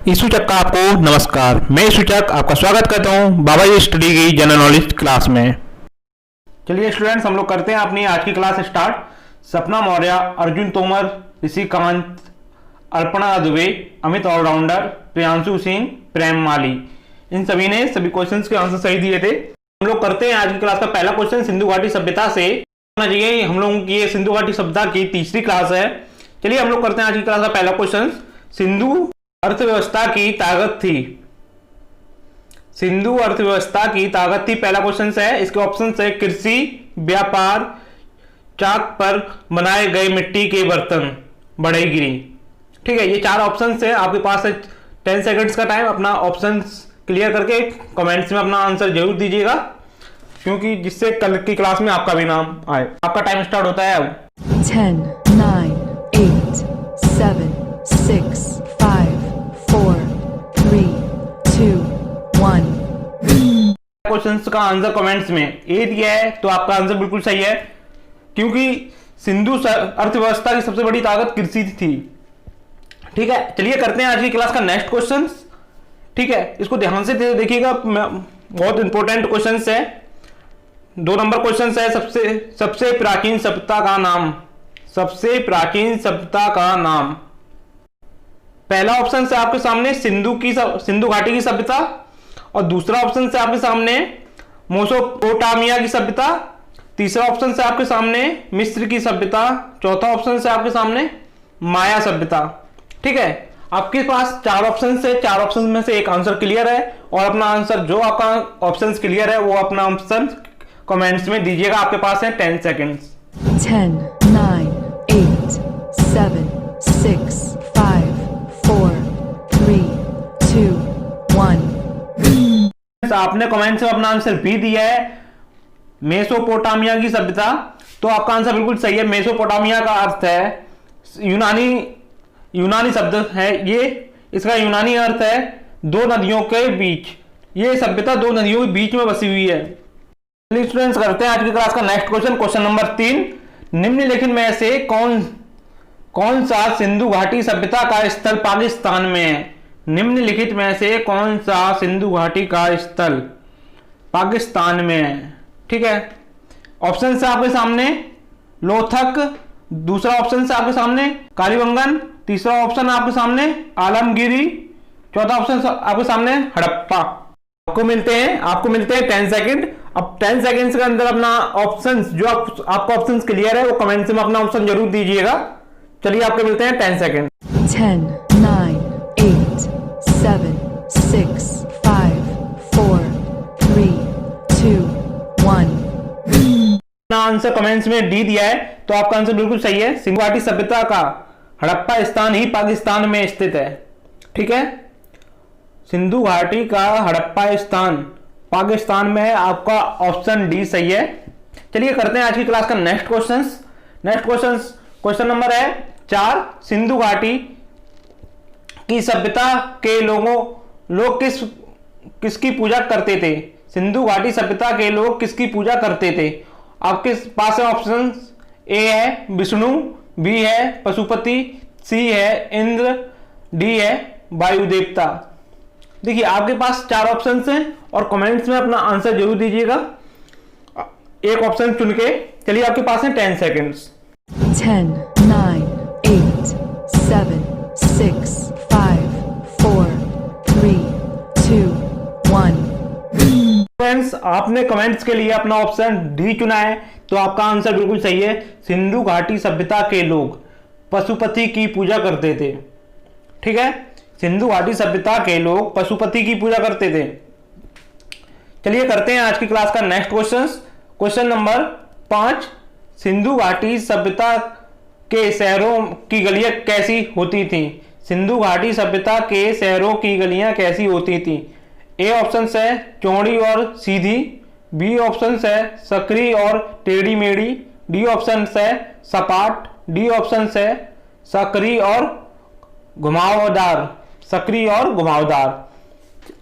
ईसूचक का आपको नमस्कार। मैं ईसूचक आपका स्वागत करता हूं बाबा जी स्टडी की जनरल नॉलेज क्लास में। चलिए स्टूडेंट्स, हम लोग करते हैं अपनी आज की क्लास स्टार्ट। सपना मौर्य, अर्जुन तोमर, ऋषि कांत, अर्पणा दुबे, अमित ऑलराउंडर, प्रियांशु सिंह, प्रेम माली, इन सभी ने सभी क्वेश्चंस के आंसर सही दिए थे। हम लोग करते हैं आज की क्लास का पहला क्वेश्चन सिंधु घाटी सभ्यता से। चाहिए हम लोगों की ये सिंधु घाटी सभ्यता की तीसरी क्लास है। चलिए हम लोग करते हैं आज की क्लास का पहला क्वेश्चन। सिंधु अर्थव्यवस्था की ताकत थी। सिंधु अर्थव्यवस्था की ताकत थी, पहला क्वेश्चन है। इसके ऑप्शन है कृषि, व्यापार, चाक पर बनाए गए मिट्टी के बर्तन, बढ़ईगिरी। ठीक है, ये चार ऑप्शन है। आपके पास है 10 सेकंड्स का टाइम। अपना ऑप्शन क्लियर करके कमेंट्स में अपना आंसर जरूर दीजिएगा, क्योंकि जिससे कल की क्लास में आपका भी नाम आए। आपका टाइम स्टार्ट होता है अब। 10, 9, 8, 7, 6, 5, 4, 3, 2, 1। क्वेश्चंस का आंसर कमेंट्स में ए दिया है तो आपका आंसर बिल्कुल सही है, क्योंकि सिंधु अर्थव्यवस्था की सबसे बड़ी ताकत कृषि थी। ठीक है, चलिए करते हैं आज की क्लास का नेक्स्ट क्वेश्चन। ठीक है, इसको ध्यान से देखिएगा, बहुत इंपॉर्टेंट क्वेश्चन है। 2 नंबर क्वेश्चन है। सबसे प्राचीन सभ्यता का नाम। सबसे प्राचीन सभ्यता का नाम। पहला ऑप्शन है आपके सामने सिंधु घाटी की सभ्यता, और दूसरा ऑप्शन है आपके सामने मेसोपोटामिया की सभ्यता। तीसरा ऑप्शन है आपके सामने मिस्र की सभ्यता। चौथा ऑप्शन है आपके सामने माया सभ्यता। ठीक है, आपके पास 4 ऑप्शन है। 4 ऑप्शन में से एक आंसर क्लियर है, और अपना आंसर जो आपका ऑप्शन क्लियर है वो अपना ऑप्शन कमेंट्स में दीजिएगा। आपके पास है 10 सेकेंड्स। 10, 9, 8, 7, 6, 5, 4, 3, 2, 1। आपने कमेंट्स में अपना आंसर बी दिया है, मेसोपोटामिया की सभ्यता, तो आपका आंसर बिल्कुल सही है। मेसोपोटामिया का अर्थ है यूनानी शब्द है ये। इसका यूनानी अर्थ है 2 नदियों के बीच। ये सभ्यता 2 नदियों के बीच में बसी हुई है। स्टूडेंट्स, करते हैं आज की क्लास का नेक्स्ट क्वेश्चन। Question number 3। निम्नलिखित में से कौन सा सिंधु घाटी सभ्यता का स्थल पाकिस्तान में है? निम्नलिखित में से कौन सा सिंधु घाटी का स्थल पाकिस्तान में है? ठीक है, ऑप्शन है आपके सामने लोथक, दूसरा ऑप्शन है आपके सामने कालीबंगन, तीसरा ऑप्शन है आपके सामने आलमगिरी, चौथा ऑप्शन आपके सामने हड़प्पा। आपको मिलते हैं 10 सेकंड। अब 10 सेकंड्स के अंदर अपना ऑप्शन, जो आपका ऑप्शन क्लियर है वो कमेंट्स में अपना ऑप्शन जरूर दीजिएगा। चलिए आपको मिलते हैं 10 सेकंड। 10, 9, 8, 7, 6, 5, 4, 3, 2, 1। आंसर कमेंट्स में डी दिया है, तो आपका आंसर बिल्कुल सही है। सिंधु घाटी सभ्यता का हड़प्पा स्थान ही पाकिस्तान में स्थित है। ठीक है, सिंधु घाटी का हड़प्पा स्थान पाकिस्तान में है। आपका ऑप्शन डी सही है। चलिए करते हैं आज की क्लास का नेक्स्ट क्वेश्चन नंबर है 4। सिंधु घाटी की सभ्यता के लोग किसकी पूजा करते थे? सिंधु घाटी सभ्यता के लोग किसकी पूजा करते थे? आपके पास है ऑप्शन ए है विष्णु, बी है पशुपति, सी है इंद्र, डी है वायु देवता। देखिए आपके पास 4 ऑप्शन हैं, और कमेंट्स में अपना आंसर जरूर दीजिएगा एक ऑप्शन चुन के। चलिए आपके पास है 10 सेकेंड्स। 10, 9, 8, 7, 6, 5, 4, 3, 2, 1। फ्रेंड्स, आपने कमेंट्स के लिए अपना ऑप्शन डी चुना है, तो आपका आंसर बिल्कुल सही है। सिंधु घाटी सभ्यता के लोग पशुपति की पूजा करते थे। ठीक है, सिंधु घाटी सभ्यता के लोग पशुपति की पूजा करते थे। चलिए करते हैं आज की क्लास का नेक्स्ट क्वेश्चन नंबर 5। सिंधु घाटी सभ्यता के शहरों की गलियां कैसी होती थी? सिंधु घाटी सभ्यता के शहरों की गलियां कैसी होती थी? ए ऑप्शन है चौड़ी और सीधी, बी ऑप्शन है सकरी और टेढ़ी मेढ़ी, डी ऑप्शन है सपाट, डी ऑप्शन है सकरी और घुमावदार।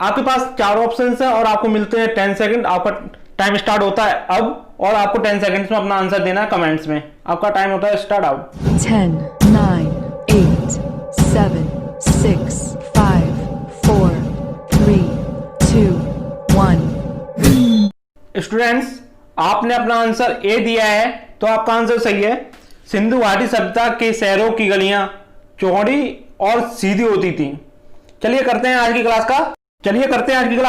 आपके पास 4 ऑप्शन है, और आपको मिलते हैं 10 सेकंड। आपका टाइम स्टार्ट होता है अब, और आपको 10 सेकंड्स में अपना आंसर देना है कमेंट्स में। आपका टाइम होता है स्टार्ट आउट। 10, 9, 8, 7, 6, 5, स्टूडेंट्स, आपने अपना आंसर ए दिया है तो आपका आंसर सही है। सिंधु घाटी सभ्यता के शहरों की गलियां चौड़ी और सीधी होती थी। चलिए करते हैं आज की क्लास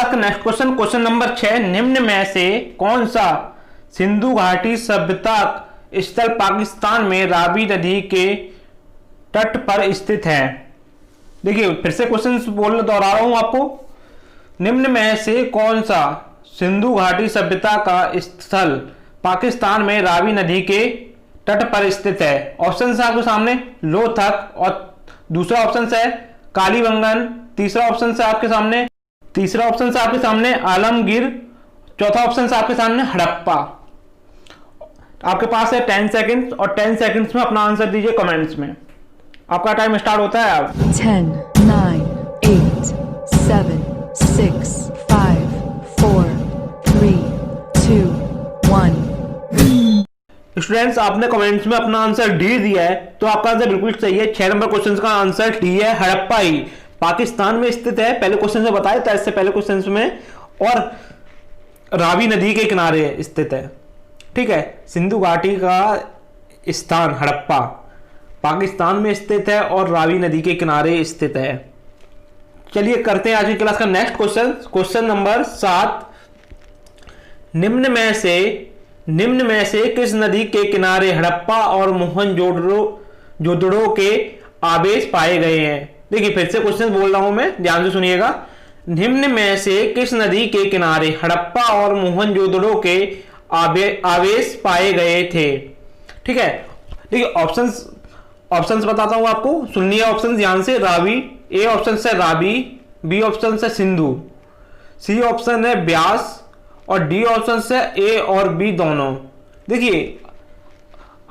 का नेक्स्ट क्वेश्चन। क्वेश्चन नंबर 6, निम्न में से कौन सा सिंधु घाटी सभ्यता स्थल पाकिस्तान में रावी नदी के तट पर स्थित है? देखिए फिर से क्वेश्चन दोहरा रहा हूं आपको। निम्न में से कौन सा सिंधु घाटी सभ्यता का स्थल पाकिस्तान में रावी नदी के तट पर स्थित है? ऑप्शन है आपके सामने लोथक, और दूसरा ऑप्शन है कालीबंगन, तीसरा ऑप्शन है आपके सामने आलमगीर, चौथा ऑप्शन है आपके सामने हड़प्पा। आपके पास है 10 सेकंड्स, और 10 सेकंड्स में अपना आंसर दीजिए कमेंट्स में। आपका टाइम स्टार्ट होता है अब। 10, 9, 8, 7, 6, 5, 4, 3, 2, 1. स्टूडेंट्स, आपने कमेंट्स में अपना आंसर डी दिया है तो आपका आंसर बिल्कुल सही है। 6 नंबर क्वेश्चन का आंसर डी है। हड़प्पा ही पाकिस्तान में स्थित है, पहले क्वेश्चन से बताया था इससे पहले क्वेश्चन में, और रावी नदी के किनारे स्थित है। ठीक है, सिंधु घाटी का स्थान हड़प्पा पाकिस्तान में स्थित है और रावी नदी के किनारे स्थित है। चलिए करते हैं आज की क्लास का नेक्स्ट क्वेश्चन। क्वेश्चन नंबर 7, निम्न में से किस नदी के किनारे हड़प्पा और मोहनजोदड़ो के आवेश पाए गए हैं? देखिए फिर से क्वेश्चन बोल रहा हूं मैं, ध्यान से सुनिएगा। निम्न में से किस नदी के किनारे हड़प्पा और मोहनजोदड़ो के आवेश पाए गए थे? ठीक है, देखिए ऑप्शंस बताता हूं आपको, सुनिए ऑप्शन ध्यान से। रावी, ए ऑप्शन है रावी, बी ऑप्शन है सिंधु, सी ऑप्शन है ब्यास, और डी ऑप्शन है ए और बी दोनों। देखिए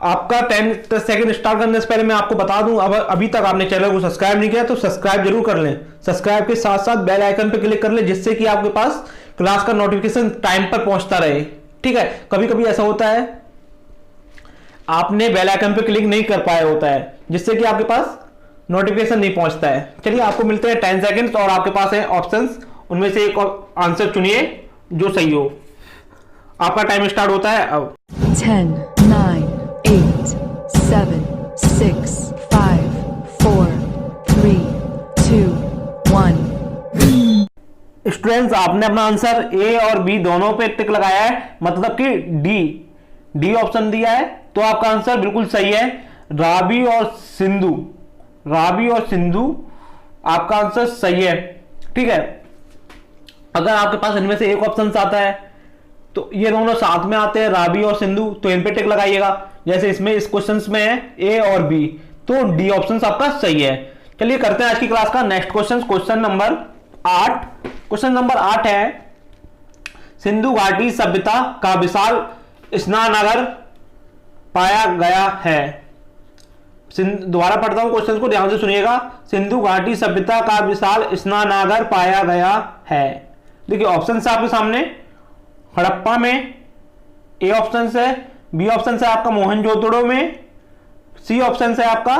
आपका 10 सेकंड स्टार्ट करने से पहले मैं आपको बता दूं, अब अभी तक आपने चैनल को सब्सक्राइब नहीं किया तो सब्सक्राइब जरूर कर लें। सब्सक्राइब के साथ साथ बेल आइकन पर क्लिक कर लें, जिससे कि आपके पास क्लास का नोटिफिकेशन टाइम पर पहुंचता रहे। ठीक है, कभी कभी ऐसा होता है आपने बेल आइकन पर क्लिक नहीं कर पाया होता है, जिससे कि आपके पास नोटिफिकेशन नहीं पहुंचता है। चलिए आपको मिलते हैं 10 सेकंड्स, और आपके पास है ऑप्शंस, उनमें से एक आंसर चुनिए जो सही हो। आपका टाइम स्टार्ट होता है अब। 10, 9, 8, 7, 6, 5, 4, 3, 2, 1. स्टूडेंट्स, आपने अपना आंसर ए और बी दोनों पे टिक लगाया है, मतलब कि डी ऑप्शन दिया है, तो आपका आंसर बिल्कुल सही है। रावी और सिंधु आपका आंसर सही है। ठीक है, अगर आपके पास इनमें से एक ऑप्शन आता है तो ये दोनों साथ में आते हैं, रावी और सिंधु, तो इन पे टिक लगाइएगा। जैसे इसमें इस क्वेश्चन में है ए और बी, तो डी ऑप्शन आपका सही है। चलिए करते हैं आज की क्लास का नेक्स्ट क्वेश्चन। क्वेश्चन नंबर 8 है, सिंधु घाटी सभ्यता का विशाल स्नानागार पाया गया है। दोबारा पढ़ता हूं क्वेश्चन को, ध्यान से सुनिएगा। सिंधु घाटी सभ्यता का विशाल स्नानागार पाया गया है। देखिए ऑप्शन है आपके सामने, हड़प्पा में ए ऑप्शन है, बी ऑप्शन है आपका मोहनजोदड़ो में, सी ऑप्शन है आपका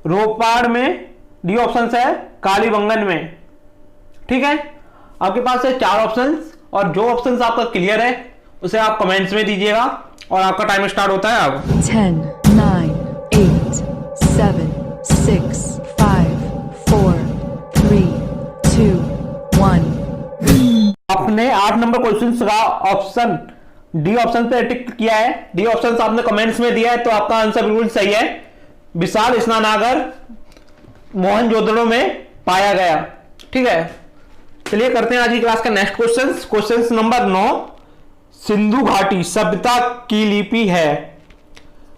रोपाड़ में, डी ऑप्शन है कालीबंगन में। ठीक है, आपके पास है 4 ऑप्शंस, और जो ऑप्शंस आपका क्लियर है उसे आप कमेंट्स में दीजिएगा, और आपका टाइम स्टार्ट होता है अब। 10, 9, 8, 7, 6, 5, 4, 3, 2, 1. आपने 8 नंबर क्वेश्चन का ऑप्शन डी ऑप्शन पे टिक किया है। डी ऑप्शन आपने कमेंट्स में दिया है, तो आपका आंसर बिल्कुल सही है। विशाल स्नानागार मोहनजोदड़ो में पाया गया। ठीक है, चलिए करते हैं आज की क्लास का नेक्स्ट क्वेश्चन नंबर 9, सिंधु घाटी सभ्यता की लिपि है।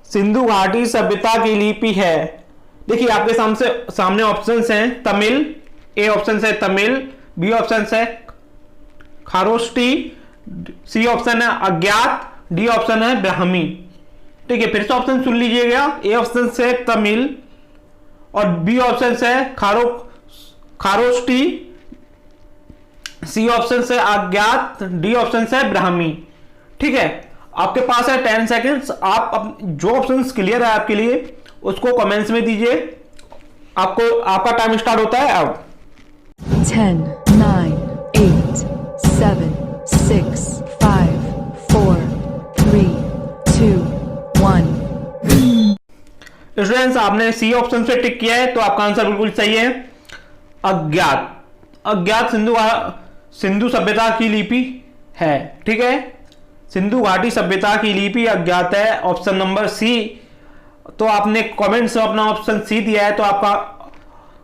सिंधु घाटी सभ्यता की लिपि है। देखिए आपके सामने ऑप्शंस हैं तमिल, ए ऑप्शन है तमिल, बी ऑप्शन है खारोष्टी, सी ऑप्शन है अज्ञात, डी ऑप्शन है ब्राह्मी। ठीक है, फिर से ऑप्शन सुन लीजिएगा। ए ऑप्शन से तमिल, और बी ऑप्शन से खारोष्टी, सी ऑप्शन से अज्ञात, डी ऑप्शन से ब्राह्मी। ठीक है, आपके पास है 10 सेकंड्स। आप जो ऑप्शंस क्लियर है आपके लिए उसको कमेंट्स में दीजिए। आपका टाइम स्टार्ट होता है अब। 10, 9, 8, 7, 6, 5, 4, 3, 2, 1. स्टूडेंट्स, आपने सी ऑप्शन से टिक किया है तो आपका आंसर बिल्कुल सही है। अज्ञात, अज्ञात सिंधु सभ्यता की लिपि है। ठीक है, सिंधु घाटी सभ्यता की लिपि अज्ञात है, ऑप्शन नंबर सी। तो आपने कमेंट्स में अपना ऑप्शन सी दिया है तो आपका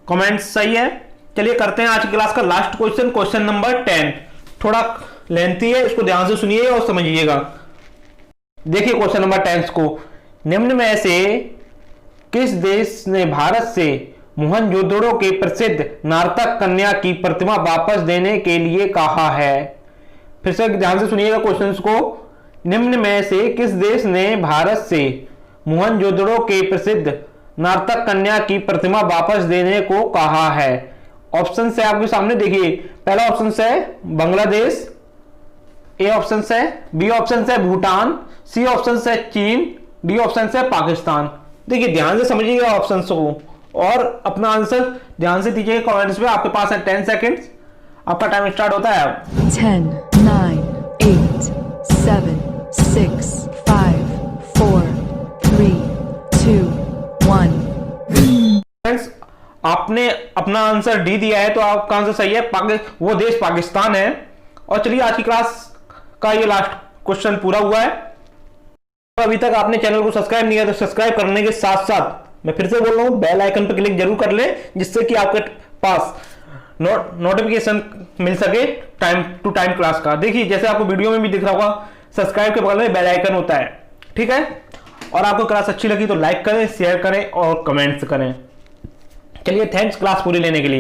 कमेंट सही है। चलिए करते हैं आज की क्लास का लास्ट क्वेश्चन, क्वेश्चन नंबर 10। थोड़ा लेंथी है, इसको ध्यान से सुनिए और समझिएगा। देखिए क्वेश्चन नंबर 10 को, निम्न में से किस देश ने भारत से मोहनजोदड़ो के प्रसिद्ध नार्तक कन्या की प्रतिमा वापस देने के लिए कहा है? फिर से ध्यान से सुनिएगा क्वेश्चंस को। निम्न में से किस देश ने भारत से मोहनजोदड़ो के प्रसिद्ध नार्तक कन्या की प्रतिमा वापस देने को कहा है? ऑप्शन है आपके सामने, देखिए। पहला ऑप्शन है बांग्लादेश, ए ऑप्शन है, बी ऑप्शन है भूटान, सी ऑप्शन है चीन, डी ऑप्शन है पाकिस्तान। देखिए ध्यान से समझिएगा ऑप्शंस को और अपना आंसर ध्यान से दीजिएगा कमेंट्स में। आपके पास है 10 सेकेंड्स, आपका टाइम स्टार्ट होता है अब। 10, 9, 8, 7, 6, 5, 4, 3, 2, 1. फ्रेंड्स, आपने अपना आंसर डी दिया है तो आपका आंसर सही है। वो देश पाकिस्तान है। और चलिए आज की क्लास का ये लास्ट क्वेश्चन पूरा हुआ है। अभी तक आपने चैनल को सब्सक्राइब नहीं किया तो सब्सक्राइब करने के साथ साथ मैं फिर से बोल रहा हूं, बेल आइकन पर क्लिक जरूर कर ले, जिससे कि आपके पास नोटिफिकेशन मिल सके टाइम टू टाइम क्लास का। देखिए जैसे आपको वीडियो में भी दिख रहा होगा, सब्सक्राइब के बगल में बेल आइकन होता है। ठीक है, और आपको क्लास अच्छी लगी तो लाइक करें, शेयर करें और कमेंट्स करें। चलिए थैंक्स क्लास पूरी लेने के लिए।